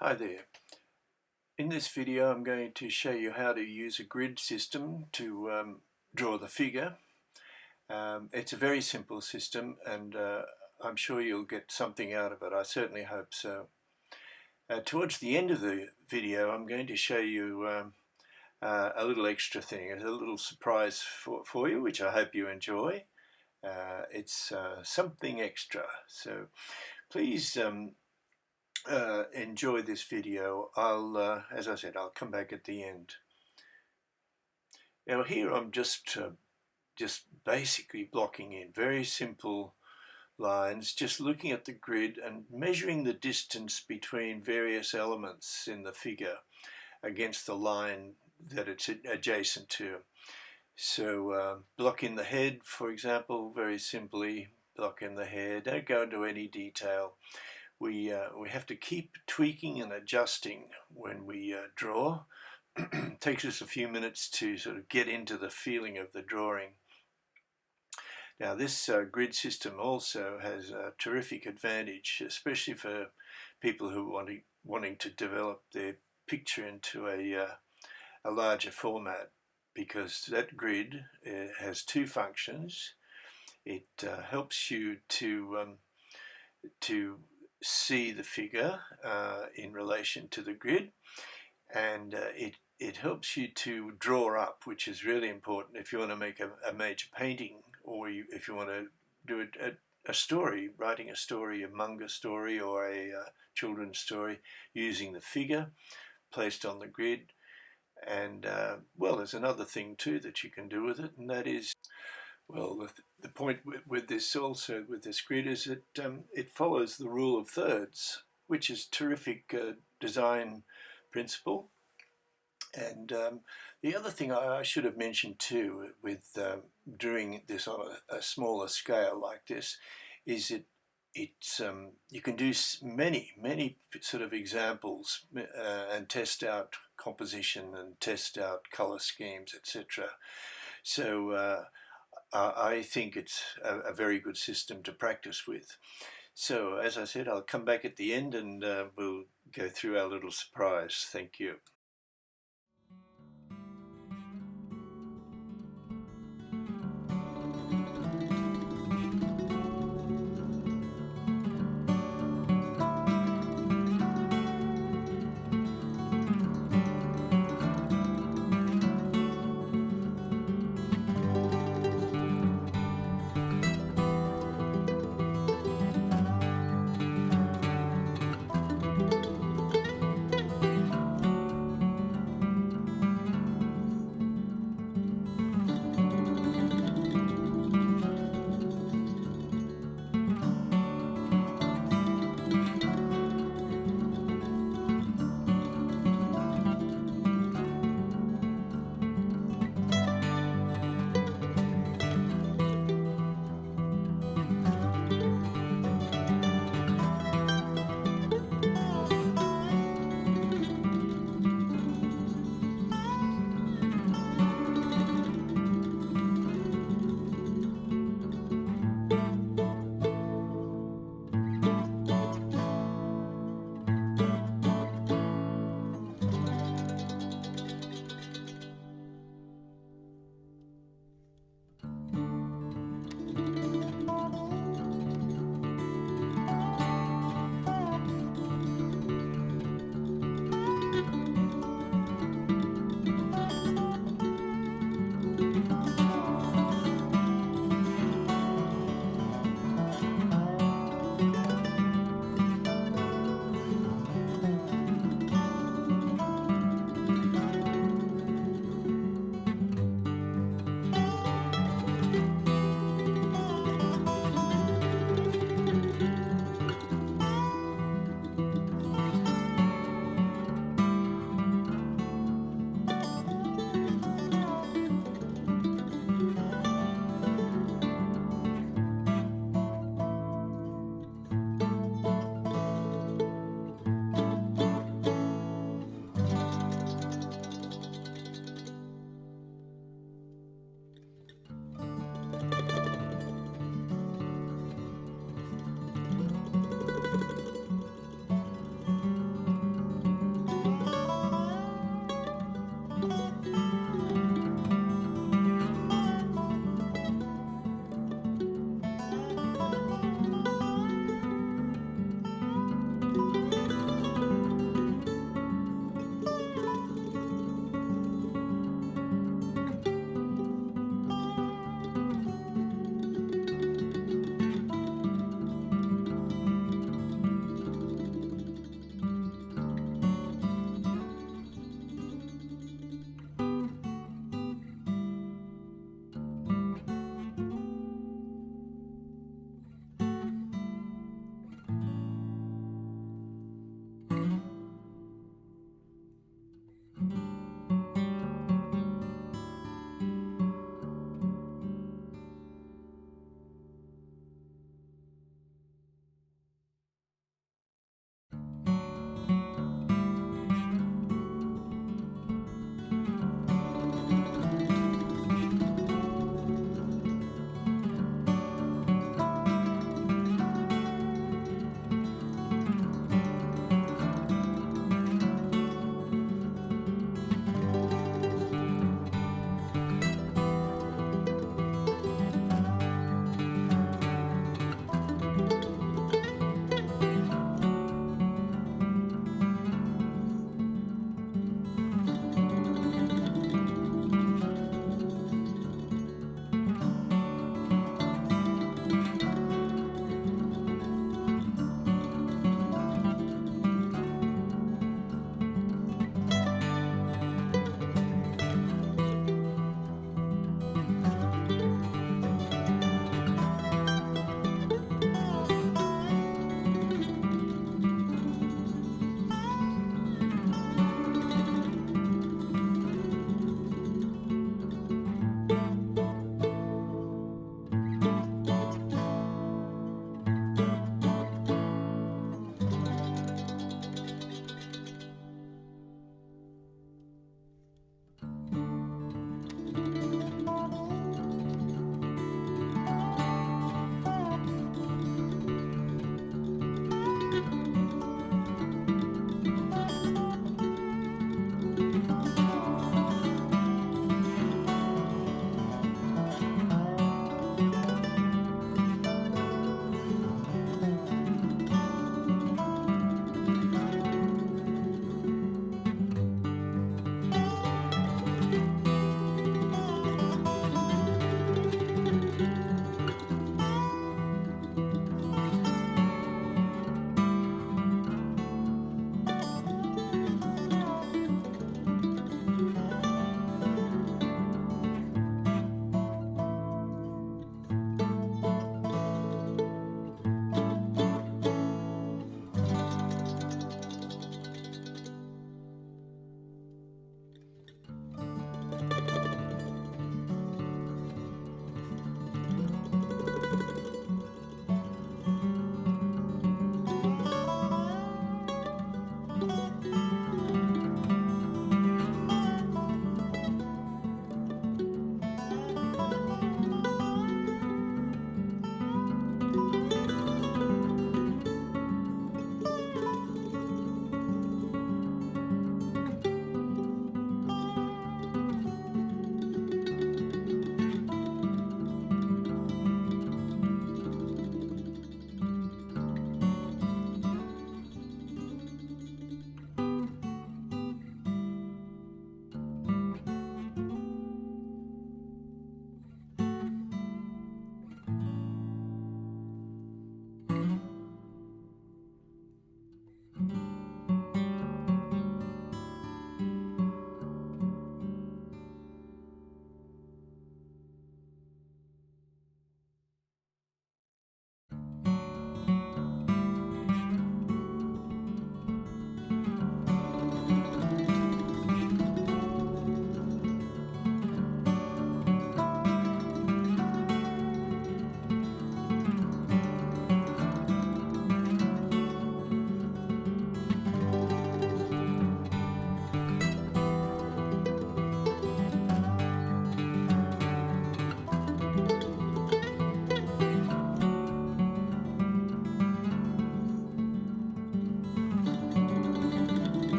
Hi there. In this video I'm going to show you how to use a grid system to draw the figure. It's a very simple system and I'm sure you'll get something out of it. I certainly hope so. Towards the end of the video I'm going to show you a little extra thing, a little surprise for you, which I hope you enjoy. It's something extra, so please enjoy this video. As I said, I'll come back at the end. Now here I'm just basically blocking in very simple lines, just looking at the grid and measuring the distance between various elements in the figure against the line that it's adjacent to. So block in the head, for example, very simply block in the head. Don't go into any detail. We have to keep tweaking and adjusting when we draw. It takes us a few minutes to sort of get into the feeling of the drawing. Now this grid system also has a terrific advantage, especially for people who are wanting to develop their picture into a larger format, because that grid has two functions. It helps you to see the figure in relation to the grid, and it helps you to draw up, which is really important if you want to make a major painting, or if you want to do a story, writing a story, a manga story or a children's story, using the figure placed on the grid. And well, there's another thing too that you can do with it, and that is, well, the point with this also, with this grid, is that it follows the rule of thirds, which is terrific design principle. And the other thing I should have mentioned too, with doing this on a smaller scale like this, is you can do many sort of examples and test out composition and test out color schemes, etc. So I think it's a very good system to practice with. So as I said, I'll come back at the end and we'll go through our little surprise. Thank you.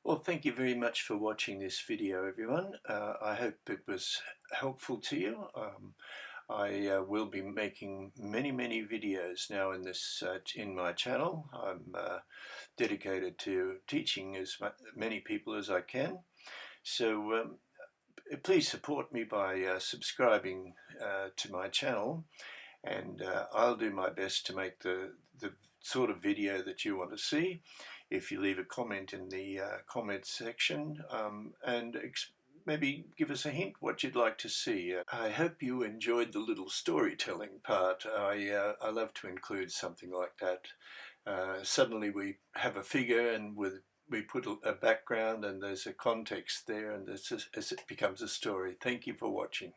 Well, thank you very much for watching this video, everyone. I hope it was helpful to you. I will be making many videos now in this in my channel. I'm dedicated to teaching as many people as I can. So please support me by subscribing to my channel, and I'll do my best to make the sort of video that you want to see. If you leave a comment in the comments section, and maybe give us a hint what you'd like to see. I hope you enjoyed the little storytelling part. I love to include something like that. Suddenly we have a figure and we put a background and there's a context there, and it becomes a story. Thank you for watching.